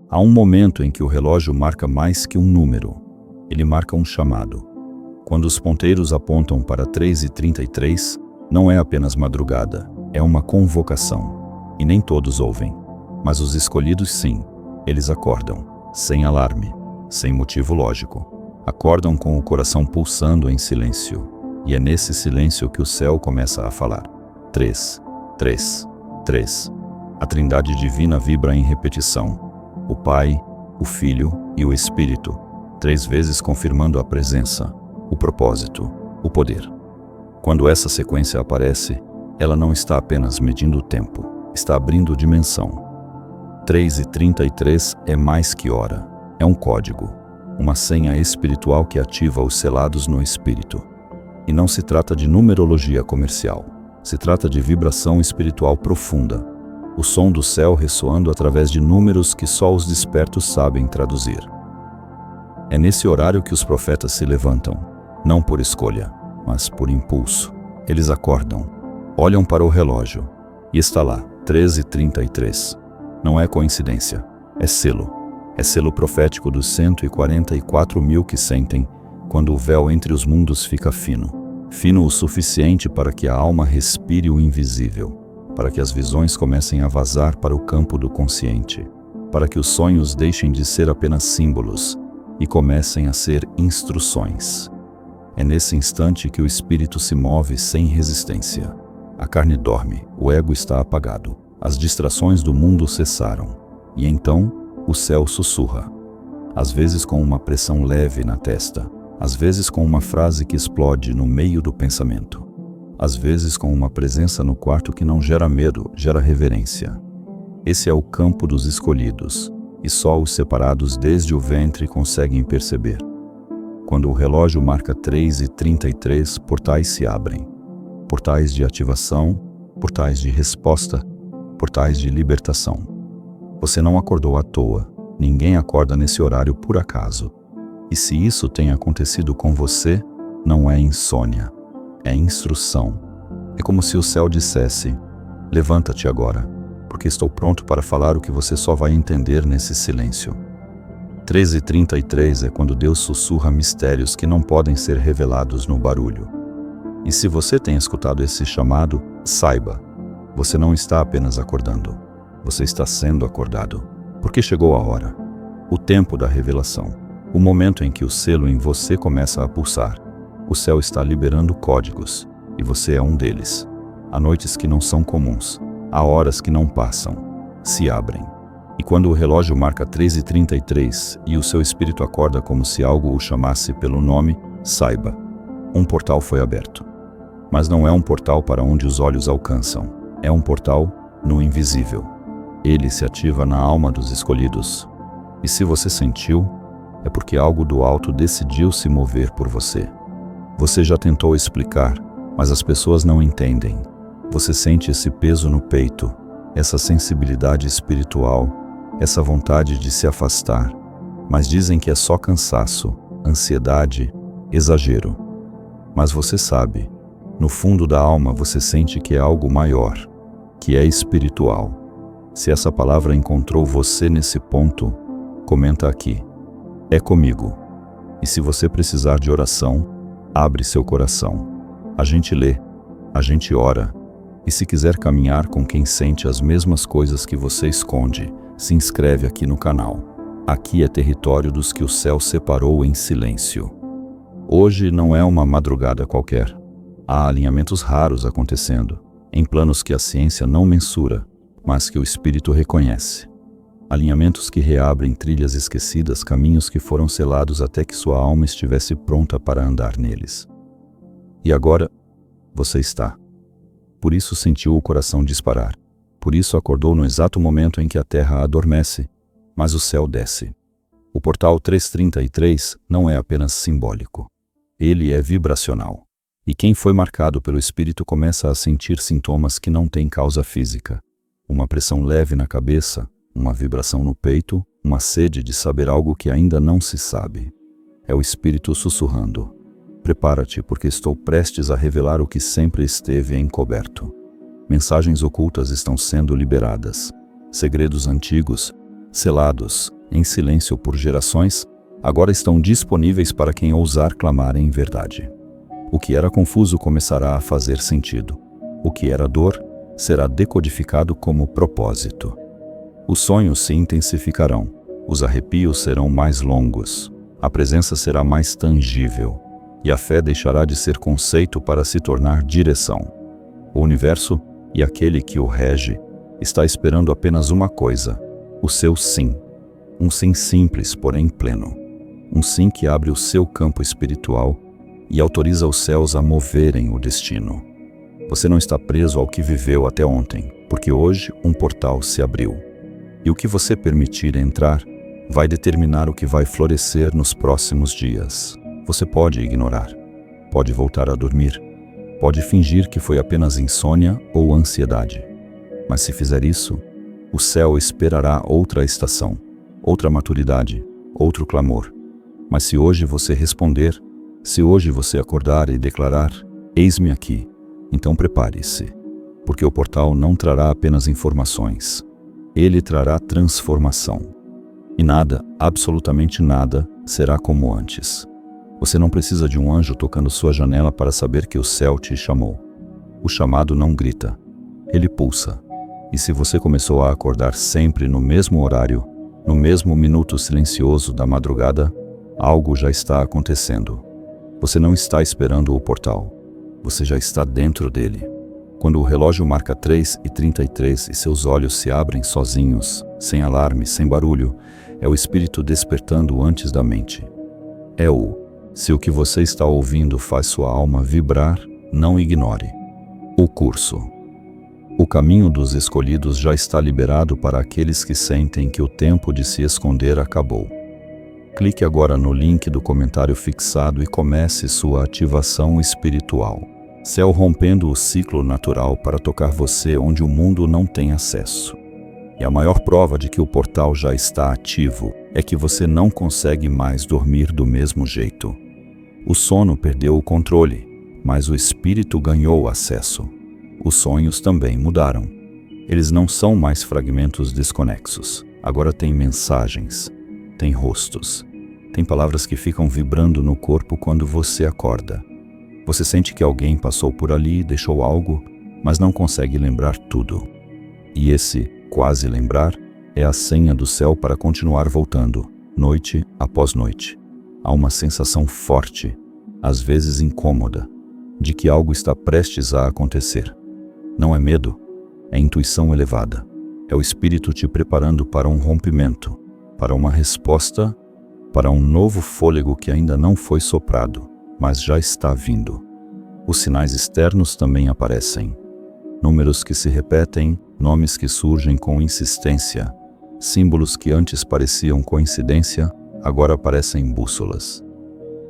Há um momento em que o relógio marca mais que um número. Ele marca um chamado. Quando os ponteiros apontam para 3h33, não é apenas madrugada, é uma convocação. E nem todos ouvem. Mas os escolhidos sim. Eles acordam, sem alarme, sem motivo lógico. Acordam com o coração pulsando em silêncio. E é nesse silêncio que o céu começa a falar. 3, 3, 3. A Trindade Divina vibra em repetição. O Pai, o Filho e o Espírito, 3 vezes confirmando a presença, o propósito, o poder. Quando essa sequência aparece, ela não está apenas medindo o tempo, está abrindo dimensão. 3h33 é mais que hora, é um código, uma senha espiritual que ativa os selados no espírito. E não se trata de numerologia comercial, se trata de vibração espiritual profunda, o som do céu ressoando através de números que só os despertos sabem traduzir. É nesse horário que os profetas se levantam, não por escolha, mas por impulso. Eles acordam, olham para o relógio, e está lá, 13h33. Não é coincidência, é selo profético dos 144 mil que sentem quando o véu entre os mundos fica fino, fino o suficiente para que a alma respire o invisível, para que as visões comecem a vazar para o campo do consciente, para que os sonhos deixem de ser apenas símbolos e comecem a ser instruções. É nesse instante que o espírito se move sem resistência. A carne dorme, o ego está apagado, as distrações do mundo cessaram, e então o céu sussurra, às vezes com uma pressão leve na testa, às vezes com uma frase que explode no meio do pensamento, às vezes com uma presença no quarto que não gera medo, gera reverência. Esse é o campo dos escolhidos, e só os separados desde o ventre conseguem perceber. Quando o relógio marca 3h33, portais se abrem. Portais de ativação, portais de resposta, portais de libertação. Você não acordou à toa, ninguém acorda nesse horário por acaso. E se isso tem acontecido com você, não é insônia, é instrução. É como se o céu dissesse: levanta-te agora, porque estou pronto para falar o que você só vai entender nesse silêncio. 13h33 é quando Deus sussurra mistérios que não podem ser revelados no barulho. E se você tem escutado esse chamado, saiba, você não está apenas acordando, você está sendo acordado, porque chegou a hora, o tempo da revelação, o momento em que o selo em você começa a pulsar. O céu está liberando códigos, e você é um deles. Há noites que não são comuns, há horas que não passam, se abrem. E quando o relógio marca 13h33 e o seu espírito acorda como se algo o chamasse pelo nome, saiba, um portal foi aberto. Mas não é um portal para onde os olhos alcançam, é um portal no invisível. Ele se ativa na alma dos escolhidos. E se você sentiu, é porque algo do alto decidiu se mover por você. Você já tentou explicar, mas as pessoas não entendem. Você sente esse peso no peito, essa sensibilidade espiritual, essa vontade de se afastar, mas dizem que é só cansaço, ansiedade, exagero. Mas você sabe, no fundo da alma você sente que é algo maior, que é espiritual. Se essa palavra encontrou você nesse ponto, comenta aqui. É comigo. E se você precisar de oração, abre seu coração. A gente lê, a gente ora. E se quiser caminhar com quem sente as mesmas coisas que você esconde, se inscreve aqui no canal. Aqui é território dos que o céu separou em silêncio. Hoje não é uma madrugada qualquer. Há alinhamentos raros acontecendo, em planos que a ciência não mensura, mas que o espírito reconhece. Alinhamentos que reabrem trilhas esquecidas, caminhos que foram selados até que sua alma estivesse pronta para andar neles. E agora, você está. Por isso sentiu o coração disparar. Por isso acordou no exato momento em que a terra adormece, mas o céu desce. O portal 333 não é apenas simbólico. Ele é vibracional. E quem foi marcado pelo espírito começa a sentir sintomas que não têm causa física. Uma pressão leve na cabeça, uma vibração no peito, uma sede de saber algo que ainda não se sabe. É o espírito sussurrando. Prepara-te, porque estou prestes a revelar o que sempre esteve encoberto. Mensagens ocultas estão sendo liberadas. Segredos antigos, selados, em silêncio por gerações, agora estão disponíveis para quem ousar clamar em verdade. O que era confuso começará a fazer sentido. O que era dor será decodificado como propósito. Os sonhos se intensificarão, os arrepios serão mais longos, a presença será mais tangível, e a fé deixará de ser conceito para se tornar direção. O universo e aquele que o rege está esperando apenas uma coisa: o seu sim. Um sim simples, porém pleno. Um sim que abre o seu campo espiritual e autoriza os céus a moverem o destino. Você não está preso ao que viveu até ontem, porque hoje um portal se abriu. E o que você permitir entrar vai determinar o que vai florescer nos próximos dias. Você pode ignorar, pode voltar a dormir, pode fingir que foi apenas insônia ou ansiedade. Mas se fizer isso, o céu esperará outra estação, outra maturidade, outro clamor. Mas se hoje você responder, se hoje você acordar e declarar: eis-me aqui, então prepare-se, porque o portal não trará apenas informações, ele trará transformação. E nada, absolutamente nada, será como antes. Você não precisa de um anjo tocando sua janela para saber que o céu te chamou. O chamado não grita, ele pulsa. E se você começou a acordar sempre no mesmo horário, no mesmo minuto silencioso da madrugada, algo já está acontecendo. Você não está esperando o portal, você já está dentro dele. Quando o relógio marca 3:33 e seus olhos se abrem sozinhos, sem alarme, sem barulho, é o espírito despertando antes da mente. Se o que você está ouvindo faz sua alma vibrar, não ignore. O curso. O caminho dos escolhidos já está liberado para aqueles que sentem que o tempo de se esconder acabou. Clique agora no link do comentário fixado e comece sua ativação espiritual. Céu rompendo o ciclo natural para tocar você onde o mundo não tem acesso. E a maior prova de que o portal já está ativo é que você não consegue mais dormir do mesmo jeito. O sono perdeu o controle, mas o espírito ganhou acesso. Os sonhos também mudaram. Eles não são mais fragmentos desconexos. Agora tem mensagens, tem rostos, tem palavras que ficam vibrando no corpo quando você acorda. Você sente que alguém passou por ali e deixou algo, mas não consegue lembrar tudo. E esse quase lembrar é a senha do céu para continuar voltando, noite após noite. Há uma sensação forte, às vezes incômoda, de que algo está prestes a acontecer. Não é medo, é intuição elevada. É o espírito te preparando para um rompimento, para uma resposta, para um novo fôlego que ainda não foi soprado, mas já está vindo. Os sinais externos também aparecem. Números que se repetem, nomes que surgem com insistência, símbolos que antes pareciam coincidência, agora parecem bússolas.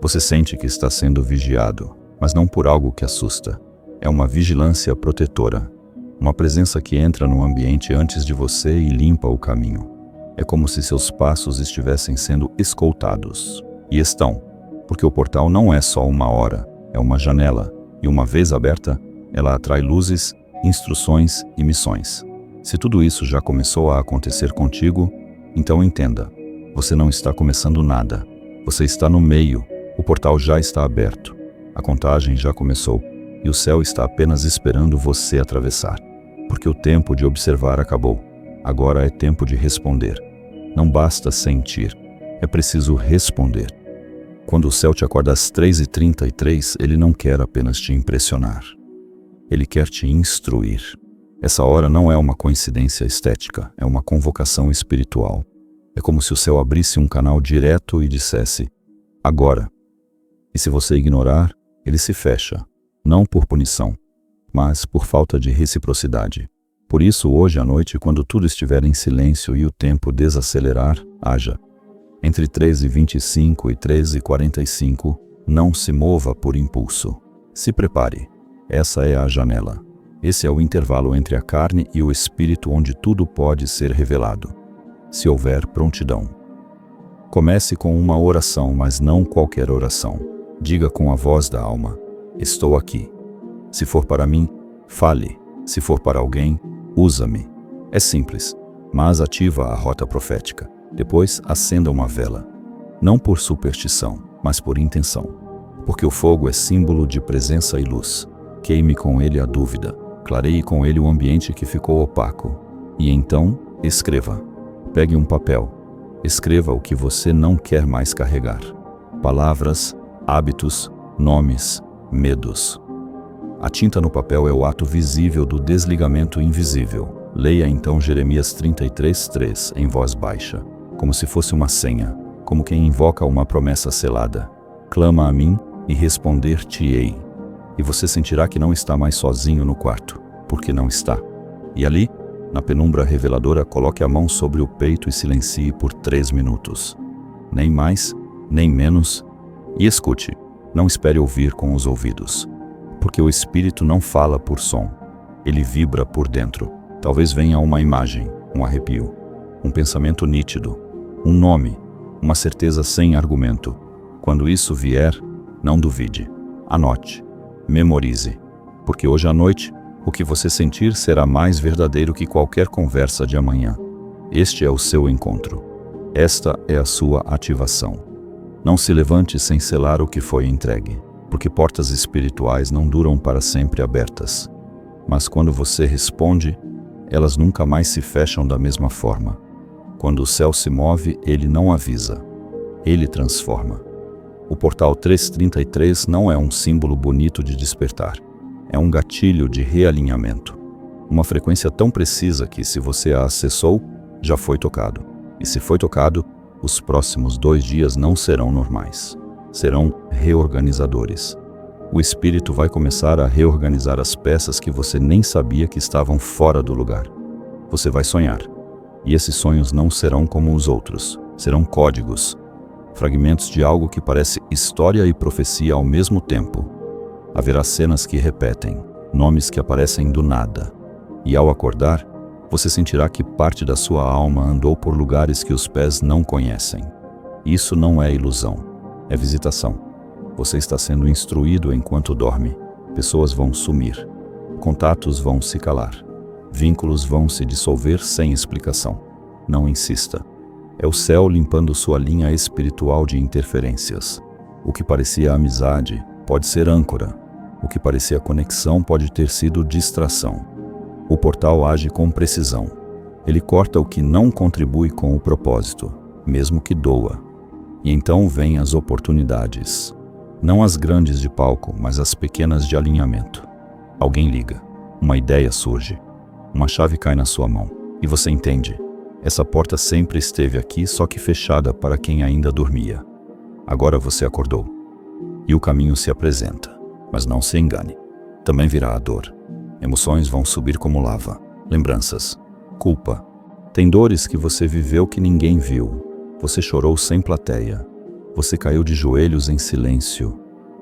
Você sente que está sendo vigiado, mas não por algo que assusta. É uma vigilância protetora, uma presença que entra no ambiente antes de você e limpa o caminho. É como se seus passos estivessem sendo escoltados. E estão, porque o portal não é só uma hora, é uma janela, e uma vez aberta, ela atrai luzes, instruções e missões. Se tudo isso já começou a acontecer contigo, então entenda, você não está começando nada, você está no meio, o portal já está aberto, a contagem já começou, e o céu está apenas esperando você atravessar, porque o tempo de observar acabou, agora é tempo de responder. Não basta sentir, é preciso responder. Quando o céu te acorda às 3:33, ele não quer apenas te impressionar. Ele quer te instruir. Essa hora não é uma coincidência estética, é uma convocação espiritual. É como se o céu abrisse um canal direto e dissesse: agora. E se você ignorar, ele se fecha, não por punição, mas por falta de reciprocidade. Por isso, hoje à noite, quando tudo estiver em silêncio e o tempo desacelerar, haja. Entre 3:25 e 3:45, não se mova por impulso. Se prepare. Essa é a janela. Esse é o intervalo entre a carne e o espírito onde tudo pode ser revelado. Se houver prontidão. Comece com uma oração, mas não qualquer oração. Diga com a voz da alma: estou aqui. Se for para mim, fale. Se for para alguém, usa-me. É simples. mas ativa a rota profética. Depois, acenda uma vela. Não por superstição, mas por intenção. Porque o fogo é símbolo de presença e luz. Queime com ele a dúvida. Clareie com ele o ambiente que ficou opaco. E então, escreva. Pegue um papel. Escreva o que você não quer mais carregar. Palavras, hábitos, nomes, medos. A tinta no papel é o ato visível do desligamento invisível. Leia então Jeremias 33:3 em voz baixa, como se fosse uma senha, como quem invoca uma promessa selada. Clama a mim e responder-te-ei. E você sentirá que não está mais sozinho no quarto, porque não está. E ali, na penumbra reveladora, coloque a mão sobre o peito e silencie por 3 minutos. Nem mais, nem menos. E escute, não espere ouvir com os ouvidos. Porque o Espírito não fala por som. Ele vibra por dentro. Talvez venha uma imagem, um arrepio, um pensamento nítido, um nome, uma certeza sem argumento. Quando isso vier, não duvide. Anote. Memorize. Porque hoje à noite, o que você sentir será mais verdadeiro que qualquer conversa de amanhã. Este é o seu encontro. Esta é a sua ativação. Não se levante sem selar o que foi entregue, porque portas espirituais não duram para sempre abertas. Mas quando você responde, elas nunca mais se fecham da mesma forma. Quando o céu se move, ele não avisa. Ele transforma. O portal 333 não é um símbolo bonito de despertar. É um gatilho de realinhamento. Uma frequência tão precisa que, se você a acessou, já foi tocado. E se foi tocado, os próximos 2 dias não serão normais. Serão reorganizadores. O Espírito vai começar a reorganizar as peças que você nem sabia que estavam fora do lugar. Você vai sonhar. E esses sonhos não serão como os outros. Serão códigos. Fragmentos de algo que parece história e profecia ao mesmo tempo. Haverá cenas que repetem, nomes que aparecem do nada. E ao acordar, você sentirá que parte da sua alma andou por lugares que os pés não conhecem. Isso não é ilusão, é visitação. Você está sendo instruído enquanto dorme. Pessoas vão sumir. Contatos vão se calar. Vínculos vão se dissolver sem explicação. Não insista. É o céu limpando sua linha espiritual de interferências. O que parecia amizade pode ser âncora. O que parecia conexão pode ter sido distração. O portal age com precisão. Ele corta o que não contribui com o propósito, mesmo que doa. E então vêm as oportunidades. Não as grandes de palco, mas as pequenas de alinhamento. Alguém liga. Uma ideia surge. Uma chave cai na sua mão. E você entende. Essa porta sempre esteve aqui, só que fechada para quem ainda dormia. Agora você acordou. E o caminho se apresenta. Mas não se engane. Também virá a dor. Emoções vão subir como lava. Lembranças. Culpa. Tem dores que você viveu que ninguém viu. Você chorou sem plateia. Você caiu de joelhos em silêncio.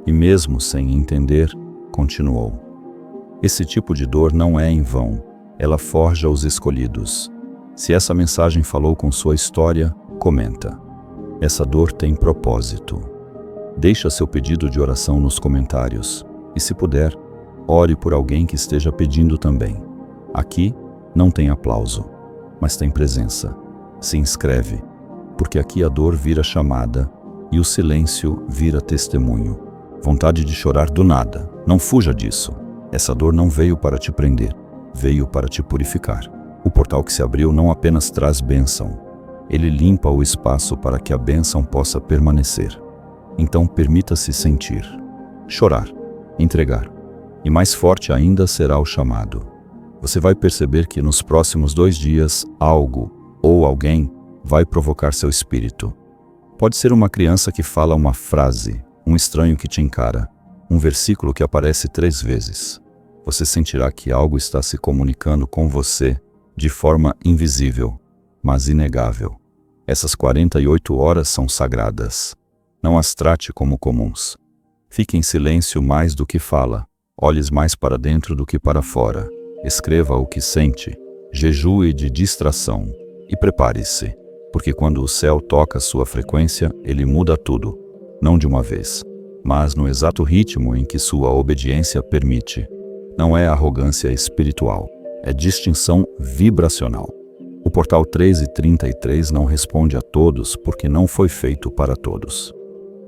E mesmo sem entender, continuou. Esse tipo de dor não é em vão. Ela forja os escolhidos. Se essa mensagem falou com sua história, comenta. Essa dor tem propósito. Deixa seu pedido de oração nos comentários. E se puder, ore por alguém que esteja pedindo também. Aqui não tem aplauso, mas tem presença. Se inscreve, porque aqui a dor vira chamada e o silêncio vira testemunho. Vontade de chorar do nada. Não fuja disso. Essa dor não veio para te prender, veio para te purificar. O portal que se abriu não apenas traz bênção, ele limpa o espaço para que a bênção possa permanecer. Então permita-se sentir, chorar, entregar. E mais forte ainda será o chamado. Você vai perceber que nos próximos 2 dias, algo ou alguém vai provocar seu espírito. Pode ser uma criança que fala uma frase, um estranho que te encara, um versículo que aparece 3 vezes. Você sentirá que algo está se comunicando com você de forma invisível, mas inegável. Essas 48 horas são sagradas. Não as trate como comuns. Fique em silêncio mais do que fala. Olhe mais para dentro do que para fora. Escreva o que sente. Jejue de distração. E prepare-se, porque quando o céu toca sua frequência, ele muda tudo. Não de uma vez, mas no exato ritmo em que sua obediência permite. Não é arrogância espiritual, é distinção vibracional. O portal 1333 não responde a todos porque não foi feito para todos.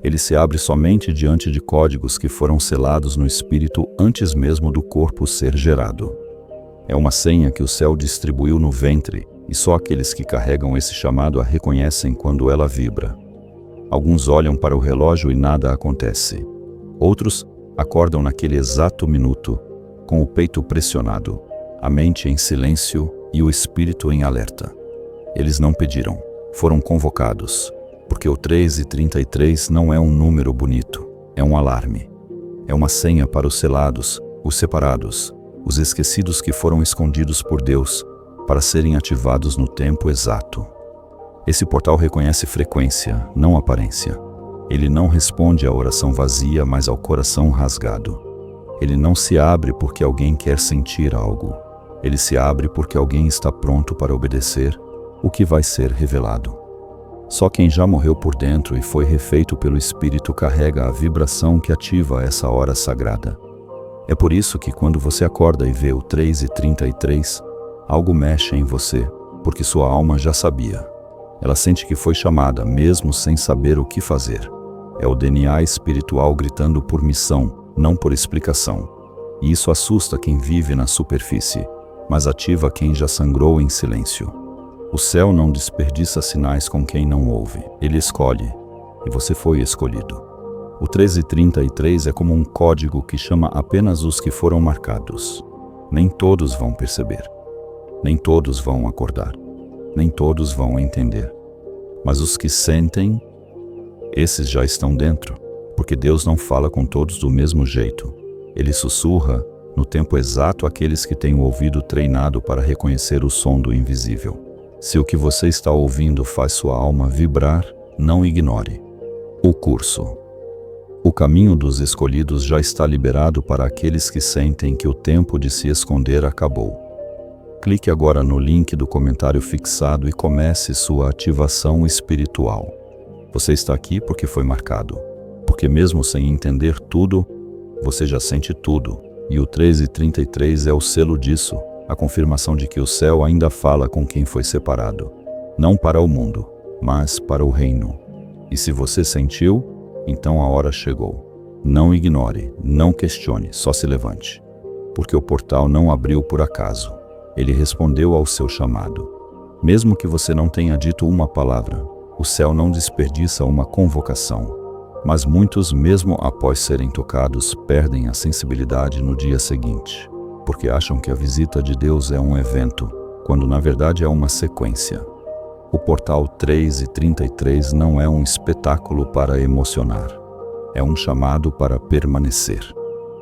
Ele se abre somente diante de códigos que foram selados no espírito antes mesmo do corpo ser gerado. É uma senha que o céu distribuiu no ventre e só aqueles que carregam esse chamado a reconhecem quando ela vibra. Alguns olham para o relógio e nada acontece. Outros acordam naquele exato minuto, com o peito pressionado, a mente em silêncio e o espírito em alerta. Eles não pediram, foram convocados, porque o 1333 não é um número bonito, é um alarme. É uma senha para os selados, os separados, os esquecidos que foram escondidos por Deus, para serem ativados no tempo exato. Esse portal reconhece frequência, não aparência. Ele não responde à oração vazia, mas ao coração rasgado. Ele não se abre porque alguém quer sentir algo. Ele se abre porque alguém está pronto para obedecer o que vai ser revelado. Só quem já morreu por dentro e foi refeito pelo Espírito carrega a vibração que ativa essa hora sagrada. É por isso que quando você acorda e vê o 1333, algo mexe em você, porque sua alma já sabia. Ela sente que foi chamada, mesmo sem saber o que fazer. É o DNA espiritual gritando por missão, não por explicação. E isso assusta quem vive na superfície, mas ativa quem já sangrou em silêncio. O céu não desperdiça sinais com quem não ouve. Ele escolhe, e você foi escolhido. O 1333 é como um código que chama apenas os que foram marcados. Nem todos vão perceber. Nem todos vão acordar. Nem todos vão entender. Mas os que sentem, esses já estão dentro, porque Deus não fala com todos do mesmo jeito. Ele sussurra, no tempo exato, aqueles que têm o ouvido treinado para reconhecer o som do invisível. Se o que você está ouvindo faz sua alma vibrar, não ignore. O curso. O caminho dos escolhidos já está liberado para aqueles que sentem que o tempo de se esconder acabou. Clique agora no link do comentário fixado e comece sua ativação espiritual. Você está aqui porque foi marcado, porque mesmo sem entender tudo, você já sente tudo, e o 1333 é o selo disso, a confirmação de que o céu ainda fala com quem foi separado, não para o mundo, mas para o reino. E se você sentiu, então a hora chegou. Não ignore, não questione, só se levante, porque o portal não abriu por acaso. Ele respondeu ao seu chamado. Mesmo que você não tenha dito uma palavra, o céu não desperdiça uma convocação. Mas muitos, mesmo após serem tocados, perdem a sensibilidade no dia seguinte, porque acham que a visita de Deus é um evento, quando na verdade é uma sequência. O portal 1333 não é um espetáculo para emocionar, é um chamado para permanecer.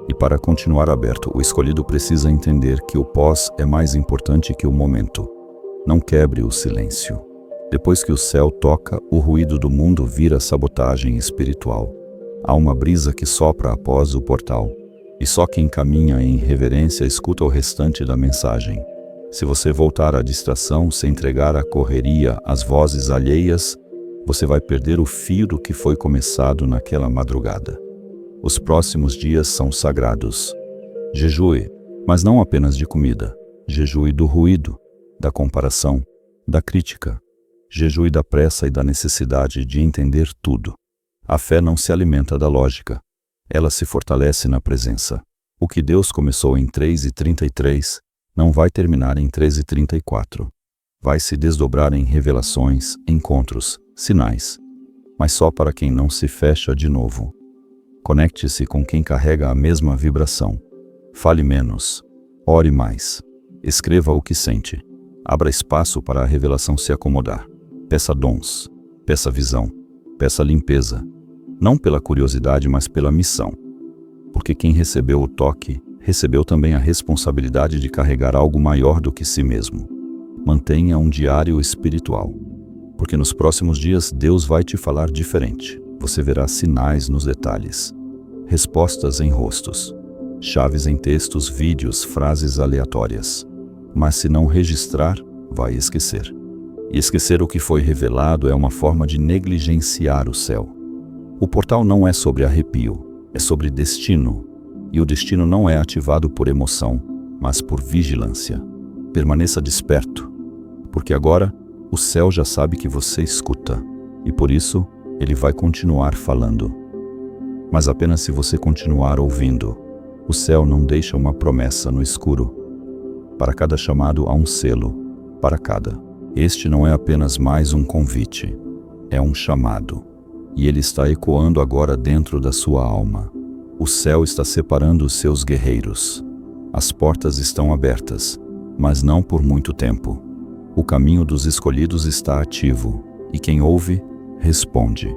E para continuar aberto, o escolhido precisa entender que o pós é mais importante que o momento. Não quebre o silêncio. Depois que o céu toca, o ruído do mundo vira sabotagem espiritual. Há uma brisa que sopra após o portal, e só quem caminha em reverência escuta o restante da mensagem. Se você voltar à distração, se entregar à correria, às vozes alheias, você vai perder o fio do que foi começado naquela madrugada. Os próximos dias são sagrados. Jejue, mas não apenas de comida. Jejue do ruído, da comparação, da crítica. Jejue da pressa e da necessidade de entender tudo. A fé não se alimenta da lógica. Ela se fortalece na presença. O que Deus começou em 1333 não vai terminar em 1334. Vai se desdobrar em revelações, encontros, sinais. Mas só para quem não se fecha de novo. Conecte-se com quem carrega a mesma vibração. Fale menos. Ore mais. Escreva o que sente. Abra espaço para a revelação se acomodar. Peça dons. Peça visão. Peça limpeza. Não pela curiosidade, mas pela missão. Porque quem recebeu o toque, recebeu também a responsabilidade de carregar algo maior do que si mesmo. Mantenha um diário espiritual. Porque nos próximos dias Deus vai te falar diferente. Você verá sinais nos detalhes, respostas em rostos, chaves em textos, vídeos, frases aleatórias. Mas se não registrar, vai esquecer. E esquecer o que foi revelado é uma forma de negligenciar o céu. O portal não é sobre arrepio, é sobre destino. E o destino não é ativado por emoção, mas por vigilância. Permaneça desperto, porque agora o céu já sabe que você escuta, e por isso ele vai continuar falando. Mas apenas se você continuar ouvindo. O céu não deixa uma promessa no escuro. Para cada chamado há um selo, para cada. Este não é apenas mais um convite, é um chamado. E ele está ecoando agora dentro da sua alma. O céu está separando os seus guerreiros. As portas estão abertas, mas não por muito tempo. O caminho dos escolhidos está ativo, e quem ouve, responde.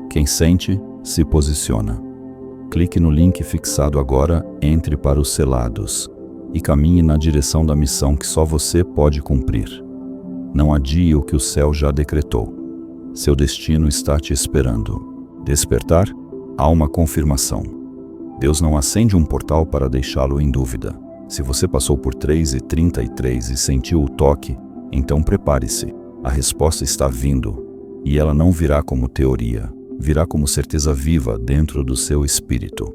Quem sente, se posiciona. Clique no link fixado agora, entre para os selados, e caminhe na direção da missão que só você pode cumprir. Não adie o que o céu já decretou. Seu destino está te esperando. Despertar? Há uma confirmação. Deus não acende um portal para deixá-lo em dúvida. Se você passou por 3:33 e sentiu o toque, então prepare-se. A resposta está vindo, e ela não virá como teoria. Virá como certeza viva dentro do seu espírito.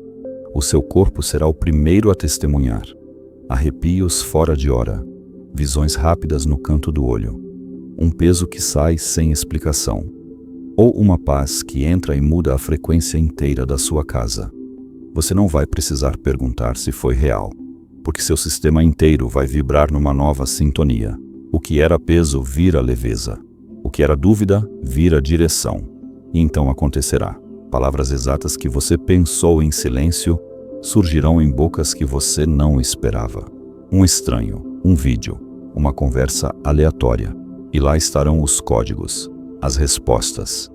O seu corpo será o primeiro a testemunhar. Arrepios fora de hora, visões rápidas no canto do olho, um peso que sai sem explicação, ou uma paz que entra e muda a frequência inteira da sua casa. Você não vai precisar perguntar se foi real, porque seu sistema inteiro vai vibrar numa nova sintonia. O que era peso vira leveza. O que era dúvida vira direção. E então acontecerá. Palavras exatas que você pensou em silêncio surgirão em bocas que você não esperava. Um estranho, um vídeo, uma conversa aleatória. E lá estarão os códigos, as respostas,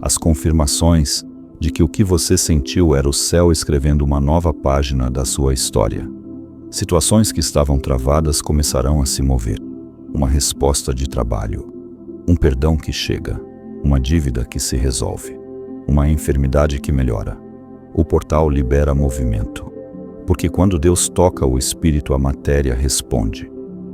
as confirmações de que o que você sentiu era o céu escrevendo uma nova página da sua história. Situações que estavam travadas começarão a se mover. Uma resposta de trabalho, um perdão que chega. Uma dívida que se resolve, uma enfermidade que melhora. O portal libera movimento, porque quando Deus toca o espírito, a matéria responde.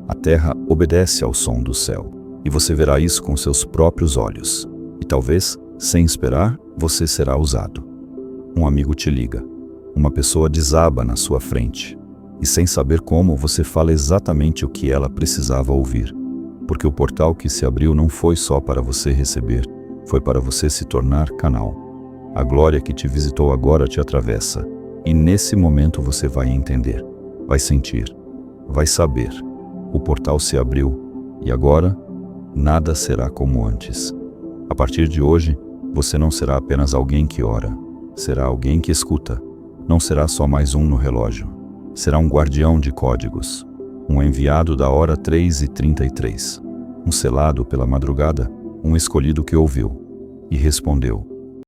A terra obedece ao som do céu, e você verá isso com seus próprios olhos. E talvez, sem esperar, você será usado. Um amigo te liga, uma pessoa desaba na sua frente, e sem saber como, você fala exatamente o que ela precisava ouvir. Porque o portal que se abriu não foi só para você receber, foi para você se tornar canal. A glória que te visitou agora te atravessa, e nesse momento você vai entender, vai sentir, vai saber. O portal se abriu, e agora, nada será como antes. A partir de hoje, você não será apenas alguém que ora, será alguém que escuta. Não será só mais um no relógio, será um guardião de códigos, um enviado da hora 3:33, um selado pela madrugada, um escolhido que ouviu e respondeu.